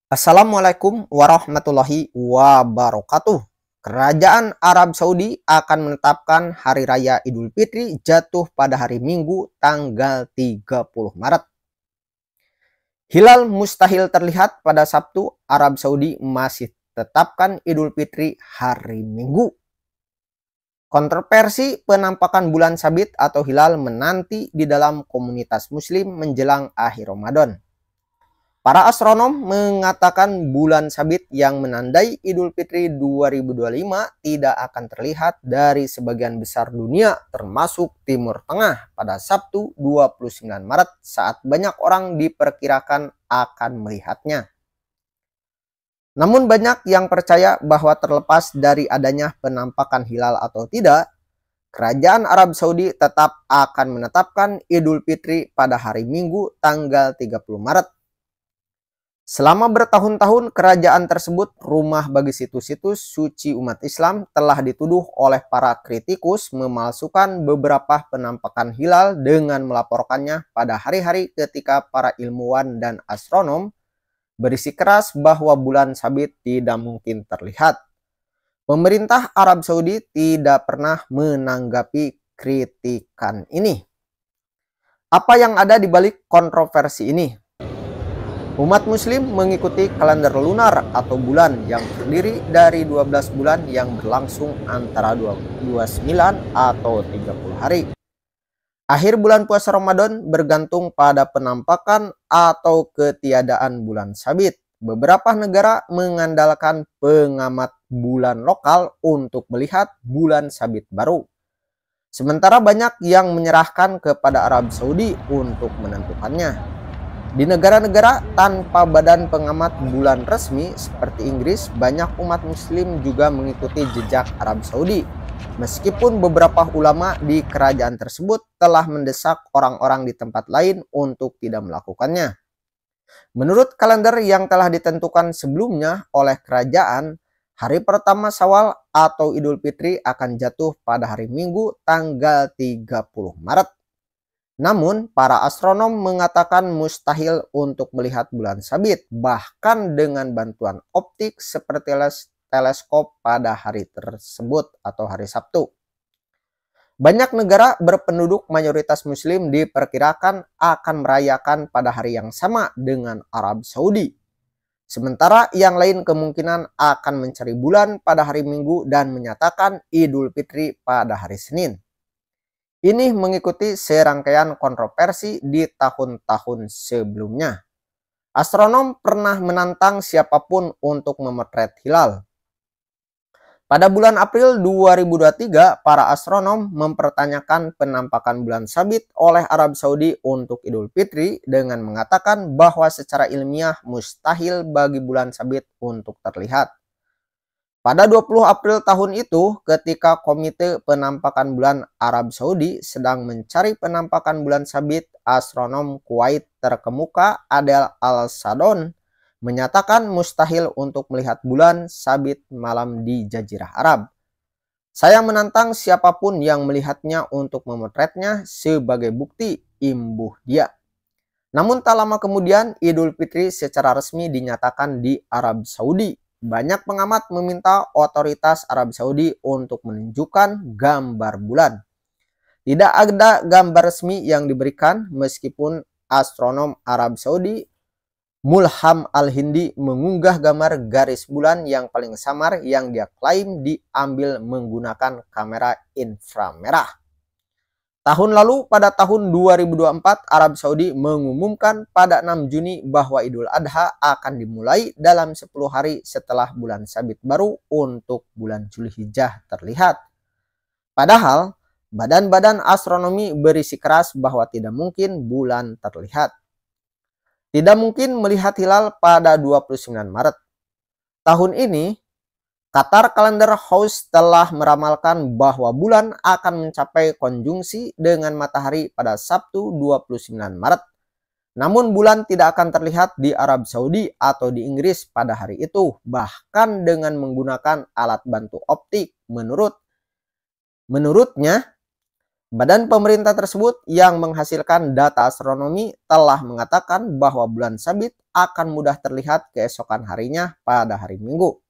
Assalamualaikum warahmatullahi wabarakatuh. Kerajaan Arab Saudi akan menetapkan Hari Raya Idul Fitri jatuh pada hari Minggu tanggal 30 Maret. Hilal mustahil terlihat pada Sabtu. Arab Saudi masih tetapkan Idul Fitri hari Minggu. Kontroversi penampakan bulan sabit atau hilal menanti di dalam komunitas muslim menjelang akhir Ramadan. Para astronom mengatakan bulan sabit yang menandai Idul Fitri 2025 tidak akan terlihat dari sebagian besar dunia termasuk Timur Tengah pada Sabtu 29 Maret saat banyak orang diperkirakan akan melihatnya. Namun banyak yang percaya bahwa terlepas dari adanya penampakan hilal atau tidak, Kerajaan Arab Saudi tetap akan menetapkan Idul Fitri pada hari Minggu tanggal 30 Maret. Selama bertahun-tahun kerajaan tersebut rumah bagi situs-situs suci umat Islam telah dituduh oleh para kritikus memalsukan beberapa penampakan hilal dengan melaporkannya pada hari-hari ketika para ilmuwan dan astronom bersikeras bahwa bulan sabit tidak mungkin terlihat. Pemerintah Arab Saudi tidak pernah menanggapi kritikan ini. Apa yang ada di balik kontroversi ini? Umat muslim mengikuti kalender lunar atau bulan yang terdiri dari 12 bulan yang berlangsung antara 29 atau 30 hari. Akhir bulan puasa Ramadan bergantung pada penampakan atau ketiadaan bulan sabit. Beberapa negara mengandalkan pengamat bulan lokal untuk melihat bulan sabit baru. Sementara banyak yang menyerahkan kepada Arab Saudi untuk menentukannya. Di negara-negara tanpa badan pengamat bulan resmi seperti Inggris, banyak umat muslim juga mengikuti jejak Arab Saudi. Meskipun beberapa ulama di kerajaan tersebut telah mendesak orang-orang di tempat lain untuk tidak melakukannya. Menurut kalender yang telah ditentukan sebelumnya oleh kerajaan, hari pertama Syawal atau Idul Fitri akan jatuh pada hari Minggu tanggal 30 Maret. Namun, para astronom mengatakan mustahil untuk melihat bulan sabit, bahkan dengan bantuan optik seperti teleskop pada hari tersebut atau hari Sabtu. Banyak negara berpenduduk mayoritas muslim diperkirakan akan merayakan pada hari yang sama dengan Arab Saudi. Sementara yang lain kemungkinan akan mencari bulan pada hari Minggu dan menyatakan Idul Fitri pada hari Senin. Ini mengikuti serangkaian kontroversi di tahun-tahun sebelumnya. Astronom pernah menantang siapapun untuk memotret hilal. Pada bulan April 2023, para astronom mempertanyakan penampakan bulan sabit oleh Arab Saudi untuk Idul Fitri dengan mengatakan bahwa secara ilmiah mustahil bagi bulan sabit untuk terlihat. Pada 20 April tahun itu, ketika Komite Penampakan Bulan Arab Saudi sedang mencari penampakan bulan sabit, astronom Kuwait terkemuka Adel Al-Sadon menyatakan mustahil untuk melihat bulan sabit malam di Jazirah Arab. Saya menantang siapapun yang melihatnya untuk memotretnya sebagai bukti, imbuh dia. Namun tak lama kemudian Idul Fitri secara resmi dinyatakan di Arab Saudi. Banyak pengamat meminta otoritas Arab Saudi untuk menunjukkan gambar bulan. Tidak ada gambar resmi yang diberikan meskipun astronom Arab Saudi Mulham Al-Hindi mengunggah gambar garis bulan yang paling samar yang dia klaim diambil menggunakan kamera inframerah. Tahun lalu pada tahun 2024 Arab Saudi mengumumkan pada 6 Juni bahwa Idul Adha akan dimulai dalam 10 hari setelah bulan sabit baru untuk bulan Zulhijjah terlihat. Padahal badan-badan astronomi bersikeras bahwa tidak mungkin bulan terlihat. Tidak mungkin melihat hilal pada 29 Maret. Tahun ini Qatar Calendar House telah meramalkan bahwa bulan akan mencapai konjungsi dengan matahari pada Sabtu 29 Maret. Namun bulan tidak akan terlihat di Arab Saudi atau di Inggris pada hari itu, bahkan dengan menggunakan alat bantu optik. Menurutnya, Badan pemerintah tersebut yang menghasilkan data astronomi telah mengatakan bahwa bulan sabit akan mudah terlihat keesokan harinya pada hari Minggu.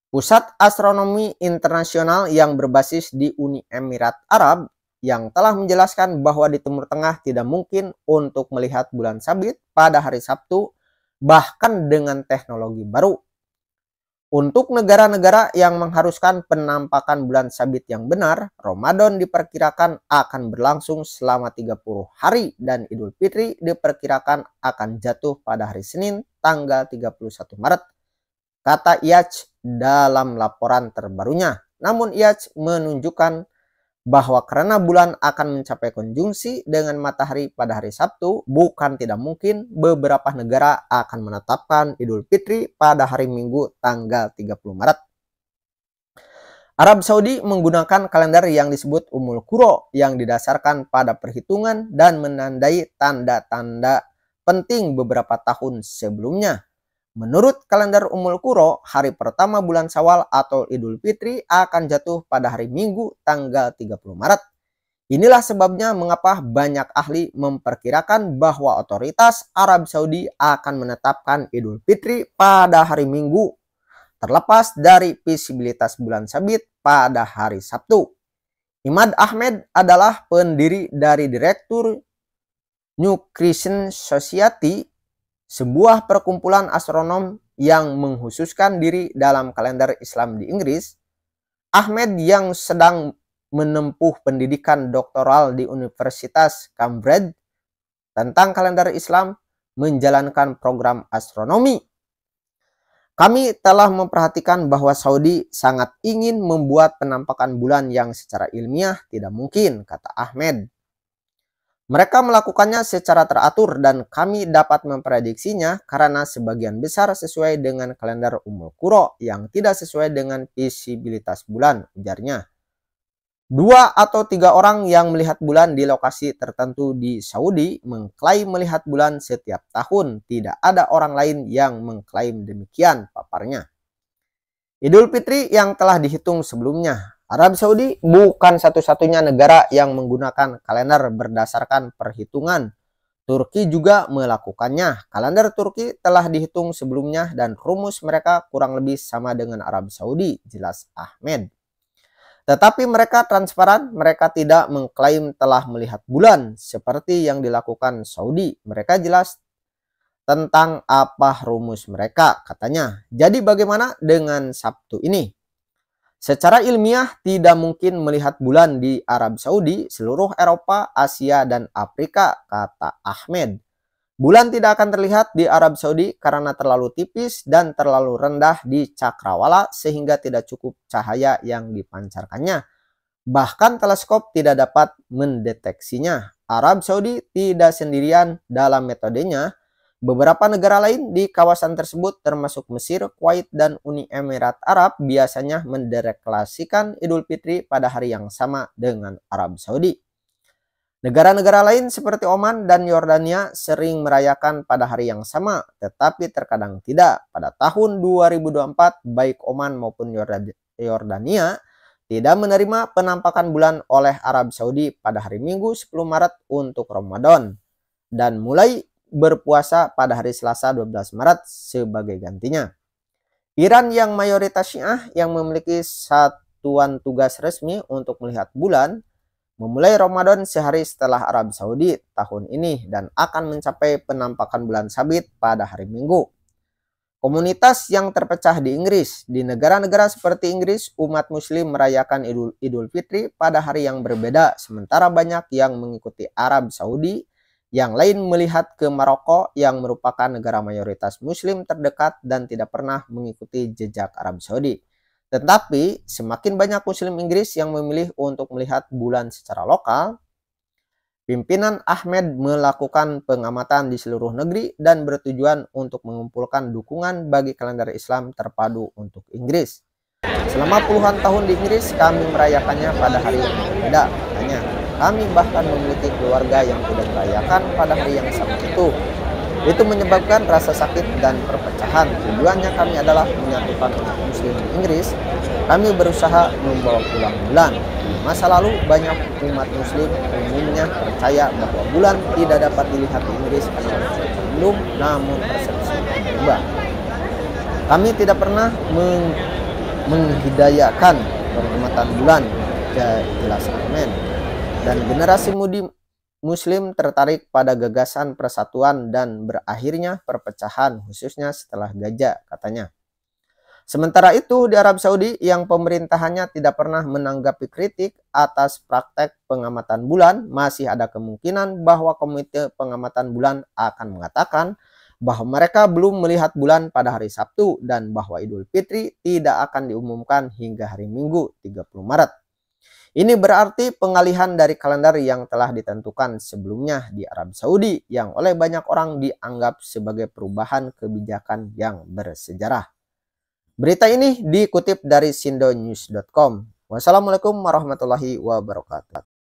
Pusat Astronomi Internasional yang berbasis di Uni Emirat Arab yang telah menjelaskan bahwa di Timur Tengah tidak mungkin untuk melihat bulan sabit pada hari Sabtu, bahkan dengan teknologi baru. Untuk negara-negara yang mengharuskan penampakan bulan sabit yang benar, Ramadan diperkirakan akan berlangsung selama 30 hari dan Idul Fitri diperkirakan akan jatuh pada hari Senin tanggal 31 Maret, kata IAC dalam laporan terbarunya. Namun IAC menunjukkan bahwa karena bulan akan mencapai konjungsi dengan matahari pada hari Sabtu, bukan tidak mungkin beberapa negara akan menetapkan Idul Fitri pada hari Minggu tanggal 30 Maret. Arab Saudi menggunakan kalender yang disebut Ummul Qura yang didasarkan pada perhitungan dan menandai tanda-tanda penting beberapa tahun sebelumnya. Menurut kalender Ummul Qura, hari pertama bulan Syawal atau Idul Fitri akan jatuh pada hari Minggu tanggal 30 Maret. Inilah sebabnya mengapa banyak ahli memperkirakan bahwa otoritas Arab Saudi akan menetapkan Idul Fitri pada hari Minggu, terlepas dari visibilitas bulan sabit pada hari Sabtu. Imad Ahmed adalah pendiri dari Direktur New Christian Society, sebuah perkumpulan astronom yang menghususkan diri dalam kalender Islam di Inggris. Ahmed yang sedang menempuh pendidikan doktoral di Universitas Cambridge tentang kalender Islam menjalankan program astronomi. Kami telah memperhatikan bahwa Saudi sangat ingin membuat penampakan bulan yang secara ilmiah tidak mungkin, kata Ahmed. Mereka melakukannya secara teratur dan kami dapat memprediksinya karena sebagian besar sesuai dengan kalender Ummul Qura yang tidak sesuai dengan visibilitas bulan, ujarnya. 2 atau 3 orang yang melihat bulan di lokasi tertentu di Saudi mengklaim melihat bulan setiap tahun. Tidak ada orang lain yang mengklaim demikian, paparnya. Idul Fitri yang telah dihitung sebelumnya. Arab Saudi bukan satu-satunya negara yang menggunakan kalender berdasarkan perhitungan. Turki juga melakukannya. Kalender Turki telah dihitung sebelumnya dan rumus mereka kurang lebih sama dengan Arab Saudi, jelas Ahmed. Tetapi mereka transparan, mereka tidak mengklaim telah melihat bulan seperti yang dilakukan Saudi. Mereka jelas tentang apa rumus mereka, katanya. Jadi bagaimana dengan Sabtu ini? Secara ilmiah tidak mungkin melihat bulan di Arab Saudi, seluruh Eropa, Asia, dan Afrika, kata Ahmed. Bulan tidak akan terlihat di Arab Saudi karena terlalu tipis dan terlalu rendah di cakrawala sehingga tidak cukup cahaya yang dipancarkannya. Bahkan teleskop tidak dapat mendeteksinya. Arab Saudi tidak sendirian dalam metodenya. Beberapa negara lain di kawasan tersebut termasuk Mesir, Kuwait, dan Uni Emirat Arab biasanya mendeklarasikan Idul Fitri pada hari yang sama dengan Arab Saudi. Negara-negara lain seperti Oman dan Yordania sering merayakan pada hari yang sama, tetapi terkadang tidak. Pada tahun 2024, baik Oman maupun Yordania tidak menerima penampakan bulan oleh Arab Saudi pada hari Minggu 10 Maret untuk Ramadan dan mulai berpuasa pada hari Selasa 12 Maret sebagai gantinya. Iran yang mayoritas Syiah yang memiliki satuan tugas resmi untuk melihat bulan memulai Ramadan sehari setelah Arab Saudi tahun ini dan akan mencapai penampakan bulan sabit pada hari Minggu. Komunitas yang terpecah di Inggris. Di negara-negara seperti Inggris, umat muslim merayakan Idul Fitri pada hari yang berbeda, sementara banyak yang mengikuti Arab Saudi. Yang lain melihat ke Maroko yang merupakan negara mayoritas muslim terdekat dan tidak pernah mengikuti jejak Arab Saudi. Tetapi semakin banyak muslim Inggris yang memilih untuk melihat bulan secara lokal. Pimpinan Ahmed melakukan pengamatan di seluruh negeri dan bertujuan untuk mengumpulkan dukungan bagi kalender Islam terpadu untuk Inggris. Selama puluhan tahun di Inggris kami merayakannya pada hari yang berbeda, katanya. Kami bahkan memiliki keluarga yang tidak merayakan pada hari yang sama itu. Itu menyebabkan rasa sakit dan perpecahan. Tujuannya kami adalah menyatukan umat muslim di Inggris. Kami berusaha membawa pulang bulan. masa lalu banyak umat muslim umumnya percaya bahwa bulan tidak dapat dilihat di Inggris karena cuaca mendung, namun persepsi berubah. Kami tidak pernah menghidayakan pengamatan bulan, jelas Amin. Dan generasi mudi Muslim tertarik pada gagasan persatuan dan berakhirnya perpecahan, khususnya setelah Gajah, katanya. Sementara itu di Arab Saudi yang pemerintahannya tidak pernah menanggapi kritik atas praktek pengamatan bulan, masih ada kemungkinan bahwa Komite Pengamatan Bulan akan mengatakan bahwa mereka belum melihat bulan pada hari Sabtu dan bahwa Idul Fitri tidak akan diumumkan hingga hari Minggu 30 Maret. Ini berarti pengalihan dari kalender yang telah ditentukan sebelumnya di Arab Saudi yang oleh banyak orang dianggap sebagai perubahan kebijakan yang bersejarah. Berita ini dikutip dari sindonews.com. Wassalamualaikum warahmatullahi wabarakatuh.